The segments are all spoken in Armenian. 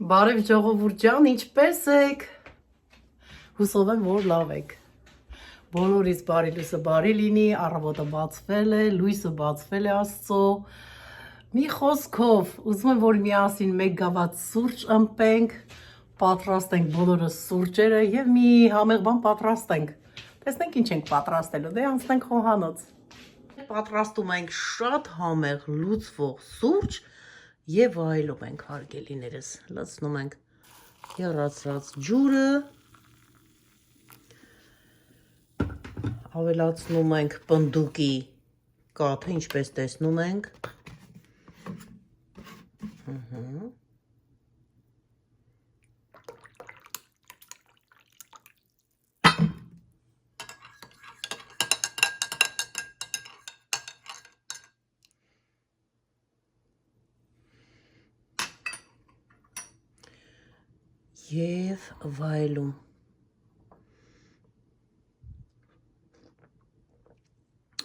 Բարև ժողովուրդ ջան, ինչպե՞ս եք։ Հուսով եմ, որ լավ եք։ Բոլորիս բարի լույսը բարի լինի, առավոտը բացվել է, լույսը բացվել է Աստծո։ Մի խոսքով, ուզում եմ, որ միասին մեկ գավաթ սուրճ ըմպենք, պատրաստենք բոլորը սուրճերը եւ մի համեղ բան պատրաստենք։ Տեսնենք ինչ ենք պատրաստելու, դե անցնենք խոհանոց։ Պատրաստում ենք շատ համեղ լուծվող սուրճ եւ վայելում ենք հարգելիներս, լցնում ենք եռացրած ջուրը, ավելացնում ենք պնդուկի կաթը, ինչպես տեսնում ենք, եւ վայելում։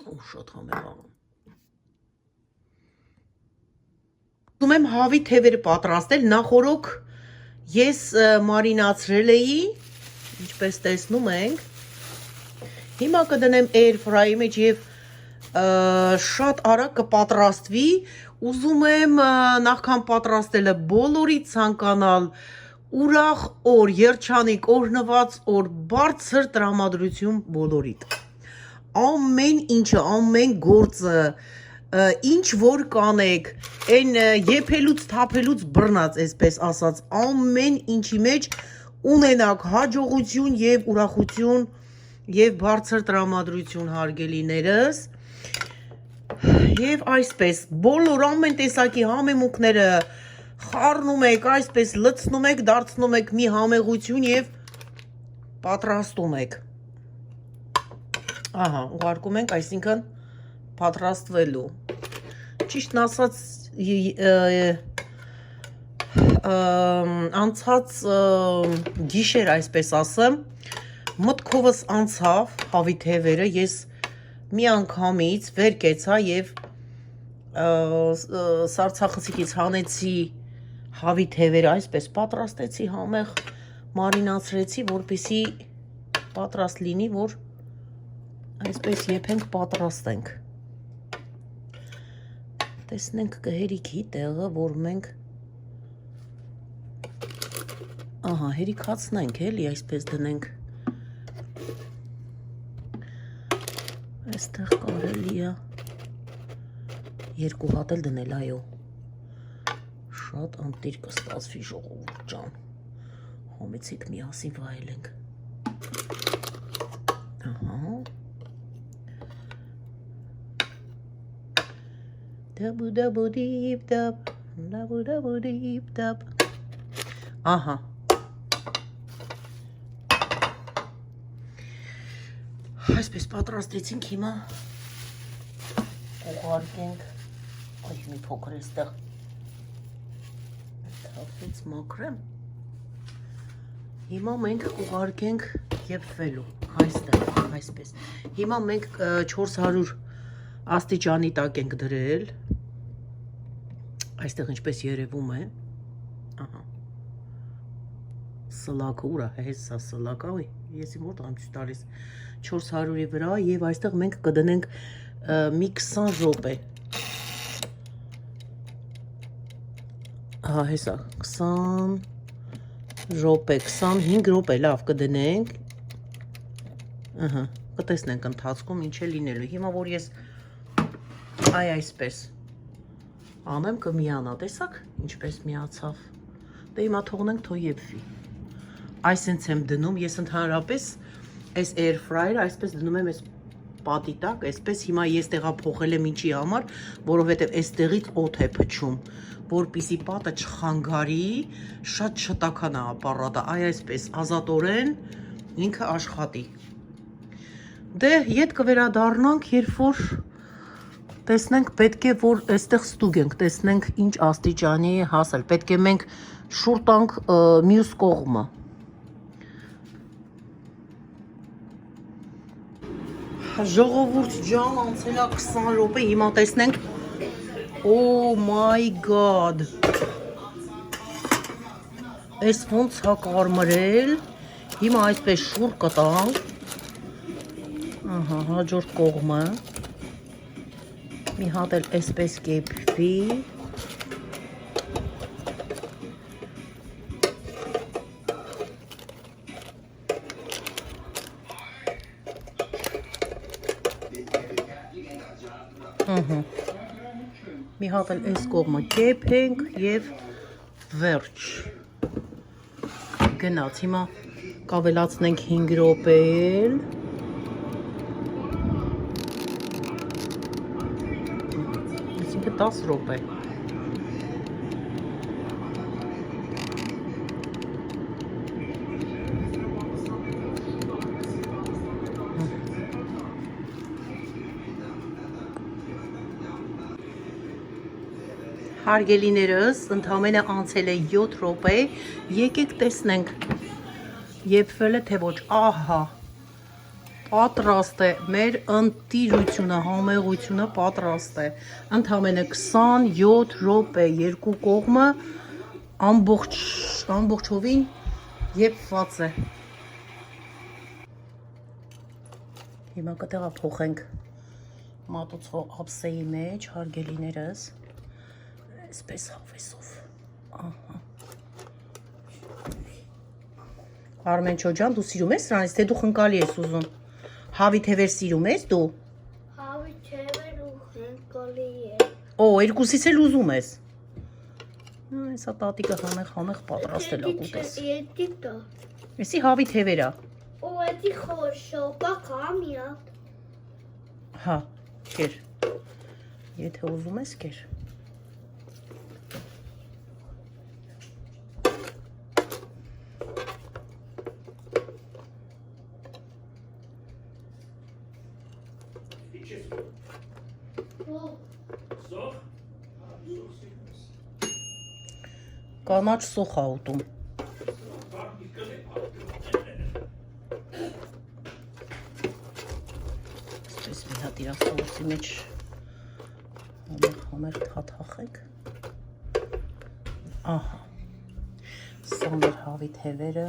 Ու շատ համեղ անում։ Ուզում եմ հավի թևերը պատրաստել, նախորոք ես մարինացրել էի, ինչպես տեսնում ենք, հիմա կդնեմ air fry-ի մեջ եւ շատ արագ կպատրաստվի, ուզում եմ նախքան պատրաստելը բոլորի ցանկանալ ուրախ օր, երջանիկ, օրհնված օր, բարձր տրամադրություն բոլորիդ։ Ամեն ինչը, ամեն գործը, ինչ որ կանեք, այն եփելուց, թափելուց բռնած, այսպես ասած, ամեն ինչի մեջ ունենաք հաջողություն եւ ուրախություն եւ բարձր տրամադրություն հարգելիներս։ Եվ այսպես, բոլոր ամեն տեսակի համեմունքները խառնում եք, այսպես լցնում եք, դարձնում եք մի համեղություն եւ պատրաստում եք։ Ահա, ուղարկում ենք, այսինքն պատրաստվելու։ Ճիշտն ասած, անցած գիշեր, այսպես ասեմ, մտքովս անցավ հավի թևերը, ես մի անգամից վեր կեցա եւ սառցախցիկից հանեցի հավի թևերը, այսպես պատրաստեցի համեղ, մարինացրեցի, որպեսզի պատրաստ լինի, որ այսպես եփենք, պատրաստենք։ Տեսնենք կհերիքի տեղը, որ մենք ահա, հերիքացնենք, էլի, այսպես դնենք։ Այստեղ կարելի է երկու հատ էլ դնել, այո։ Շատ անտիր կստացվի ժողովուրդ ջան։ Համեցեք միասին վայելենք։ Ահա։ Դաբուդաբուդիպ-դապ, դաբուդաբուդիպ-դապ։ Ահա։ Այսպես պատրաստեցինք, հիմա ուղարկենք, այ մի փոքր էստեղ թափից մաքրեմ, հիմա մենք ուղարկենք եփվելու, այստեղ, այսպես, հիմա մենք 400 աստիճանի տակ ենք դրել, այստեղ ինչպես երևում է, ահա, սլակը ուրա, հեզ սա սլակա, ես իմ որդամ չուս տալիս, 400-ի վրա և այստեղ մենք կդնենք մի 20 րոպե, հա հեսա 20 րոպե, 25 րոպե լավ կդնենք, կտեսնենք ընթացքում ինչ է լինելու, հիմա որ ես այսպես անեմ կմիանա, տեսակ ինչպես միացավ, դե հիմա թողնենք թո եփվի, այսենց եմ դնում, ես ընդհանրապես այս air fryer-ը այսպես դնում եմ այս պատի տակ, այսպես հիմա ես տեղափոխել եմ ինչի համար, որովհետև այստեղից օդ է փչում, որպեսզի պատը չխանգարի, շատ շտաքան է ապարատը, այսպես ազատորեն ինքը աշխատի։ Դե ետ կվերադառնանք, երբ որ տեսնենք պետք է որ այստեղ ստուգենք, տեսնենք ինչ աստիճանի է հասել, պետք է մենք շուռ տանք մյուս կողմը։ Ժողովուրդ ջան, անցել է 20 րոպե, հիմա տեսնենք Oh my god. Այս ոնց հա կարմրել։ Հիմա այսպես շուռ կտանք։ Ահա, հաջորդ կողմը։ Մի հատ էլ այսպես կեփվի։ Մի հատ էլ այս կողմը կեփենք եւ վերջ։ Գնաց, հիմա կավելացնենք 5 րոպե էլ։ Այսինքն 10 րոպե։ Հարգելիներս, ընդամենը անցել է 7 րոպե, եկեք տեսնենք եփվել է թե ոչ, ահա, պատրաստ է, մեր ընտիրությունը, համեղությունը պատրաստ է, ընդամենը 27 րոպե, երկու կողմը ամբողջովին եփված է։ Հիմա կտեղափոխենք մատուցվող ափսեի մեջ, հարգելիներս, այսպես հավեսով, ահա։ Արմեն Չոջան, դու սիրում ես սրանից, թե դու խնկալի ես ուզում։ Հավի թևեր սիրում ես դու։ Հավի թևեր ու խնկալի է։ Օ, երկուսից էլ ուզում ես։ Այսա տատիկը համեղ պատրաստել ա կուտես։ Եդիտո։ Էսի հավի թևերա։ Ու էդի շոպակ ամիա։ Հա, կեր։ Եթե ուզում ես, կեր։ Կանաչ սոխ ա ուտում։ Այսպես մի հատ իրա սոուսի մեջ համեղ թաթախեք։ Ահա, սա մեր հավի թևերը,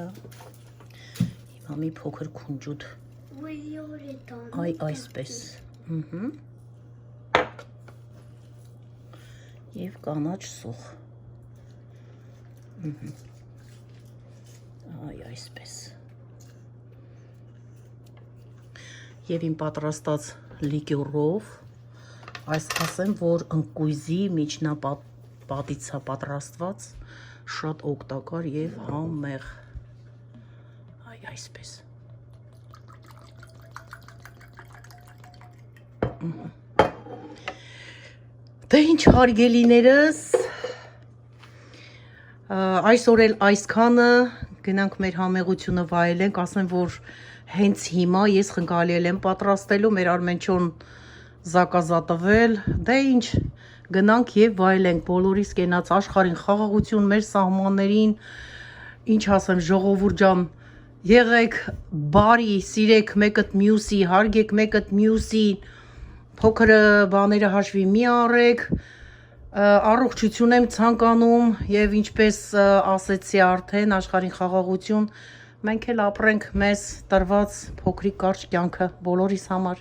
հիմա մի փոքր քունջուտ, այ այսպես, և կանաչ սոխ, այ այսպես, և իմ պատրաստած լիկյորով, այս ասեմ, որ ընկույզի միջնապատից է պատրաստված, շատ օգտակար և համեղ, այ այսպես, դե ինչ հարգելիներս, այսօր էլ այսքանը, գնանք մեր համեղությունը վայելենք, ասեմ, որ հենց հիմա ես խնկալիել եմ պատրաստելու, մեր Արմենչոն զակազատվել, դե ինչ, գնանք և վայելենք, բոլորիս կենաց աշխարհին խաղաղություն, մեր սահմաններին, ինչ ասեմ, ժողովուրդ ջան, եղեք բարի, սիրեք մեկըդ մյուսի, հարգեք մեկըդ մյուսի, փոքր բաները հաշվի մի առեք, առողջություն եմ ցանկանում և ինչպես ասեցի արդեն աշխարհին խաղաղություն, մենք էլ ապրենք մեզ տրված փոքրիկ կարճ կյանքը բոլորիս համար։